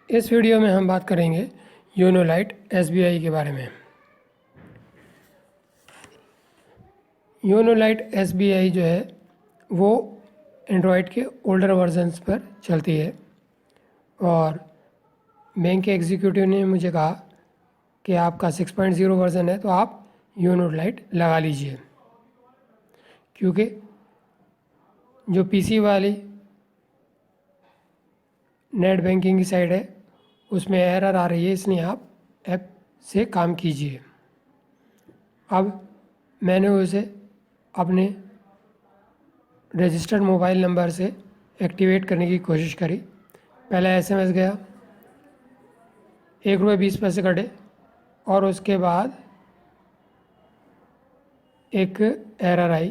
इस वीडियो में हम बात करेंगे योनो लाइट एसबीआई के बारे में। योनो लाइट एसबीआई जो है वो एंड्रॉयड के ओल्डर वर्जन्स पर चलती है और बैंक के एग्जीक्यूटिव ने मुझे कहा कि आपका 6.0 वर्जन है तो आप योनो लाइट लगा लीजिए, क्योंकि जो पीसी वाली नेट बैंकिंग की साइड है उसमें एरर आ रही है, इसलिए आप ऐप से काम कीजिए। अब मैंने उसे अपने रजिस्टर्ड मोबाइल नंबर से एक्टिवेट करने की कोशिश करी। पहले एसएमएस गया, 1 रुपये 20 पैसे कटे और उसके बाद एक एरर आई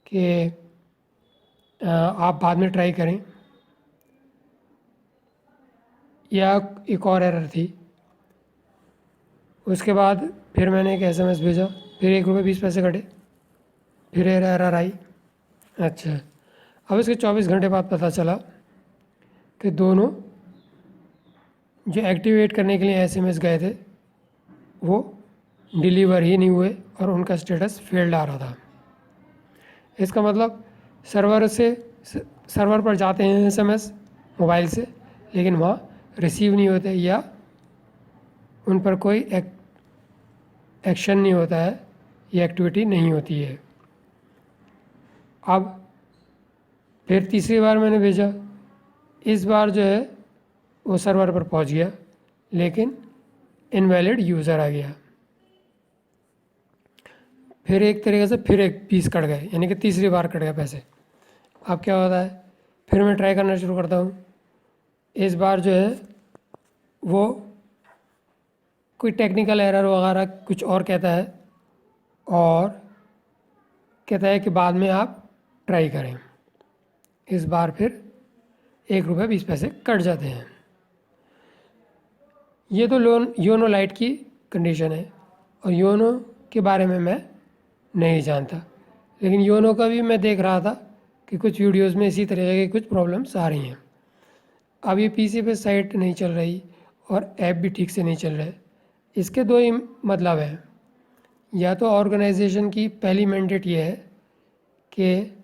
कि आप बाद में ट्राई करें, या एक और एरर थी। उसके बाद फिर मैंने एक एसएमएस भेजा, फिर 1 रुपये 20 पैसे कटे, फिर एरर आई। अच्छा, अब इसके 24 घंटे बाद पता चला कि दोनों जो एक्टिवेट करने के लिए एसएमएस गए थे वो डिलीवर ही नहीं हुए और उनका स्टेटस फेल्ड आ रहा था। इसका मतलब सर्वर पर जाते हैं एसएमएस मोबाइल से, लेकिन वहाँ रिसीव नहीं होते या उन पर कोई एक्शन नहीं होता है, ये एक्टिविटी नहीं होती है। अब फिर तीसरी बार मैंने भेजा, इस बार जो है वो सर्वर पर पहुंच गया लेकिन इनवैलिड यूज़र आ गया। फिर एक तरीके से फिर एक 20 कट गए, यानी कि तीसरी बार कट गए पैसे। अब क्या होता है, फिर मैं ट्राई करना शुरू करता हूँ। इस बार जो है वो कोई टेक्निकल एरर वगैरह कुछ और कहता है और कहता है कि बाद में आप ट्राई करें। इस बार फिर 1 रुपये 20 पैसे कट जाते हैं। ये तो योनो लाइट की कंडीशन है और योनो के बारे में मैं नहीं जानता, लेकिन योनो का भी मैं देख रहा था कि कुछ वीडियोस में इसी तरह की कुछ प्रॉब्लम्स आ रही हैं। अब ये पीसी पे साइट नहीं चल रही और ऐप भी ठीक से नहीं चल रहा है। इसके दो ही मतलब हैं, या तो ऑर्गेनाइजेशन की पहली मैंडेट ये है कि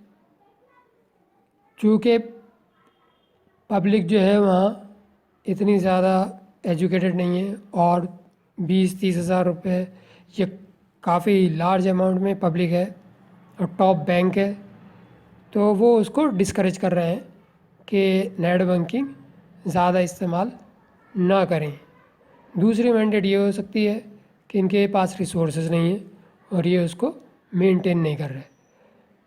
चूँकि पब्लिक जो है वहाँ इतनी ज़्यादा एजुकेटेड नहीं है और 20-30 हज़ार रुपये ये काफ़ी लार्ज अमाउंट में पब्लिक है और टॉप बैंक है, तो वो उसको डिस्करेज कर रहे हैं कि नेट बैंकिंग ज़्यादा इस्तेमाल ना करें। दूसरी मैंडेट ये हो सकती है कि इनके पास रिसोर्सेज नहीं है और ये उसको मेंटेन नहीं कर रहे।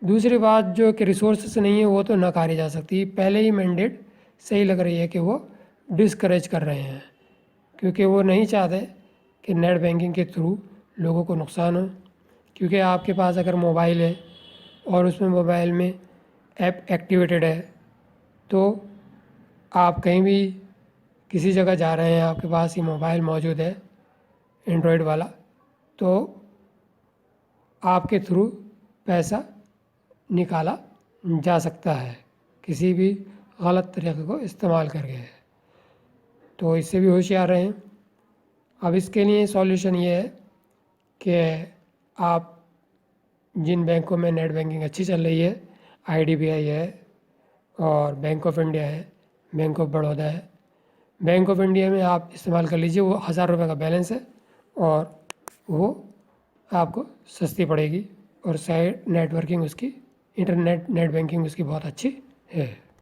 दूसरी बात जो कि रिसोर्सेज नहीं है वो तो नकारी जा सकती है। पहले ही मैंडेट सही लग रही है कि वो डिस्करेज कर रहे हैं, क्योंकि वो नहीं चाहते कि नेट बैंकिंग के थ्रू लोगों को नुकसान हो। क्योंकि आपके पास अगर मोबाइल है और उसमें मोबाइल में ऐप एक्टिवेटेड है तो आप कहीं भी किसी जगह जा रहे हैं, आपके पास ये मोबाइल मौजूद है एंड्रॉयड वाला, तो आपके थ्रू पैसा निकाला जा सकता है किसी भी गलत तरीके को इस्तेमाल करके। तो इससे भी होशियार रहें। अब इसके लिए सॉल्यूशन ये है कि आप जिन बैंकों में नेट बैंकिंग अच्छी चल रही है, आईडीबीआई है और बैंक ऑफ इंडिया है, बैंक ऑफ बड़ौदा है, बैंक ऑफ इंडिया में आप इस्तेमाल कर लीजिए। वो 1000 रुपये का बैलेंस है और वो आपको सस्ती पड़ेगी और साइड नेटवर्किंग उसकी इंटरनेट नेट बैंकिंग उसकी बहुत अच्छी है।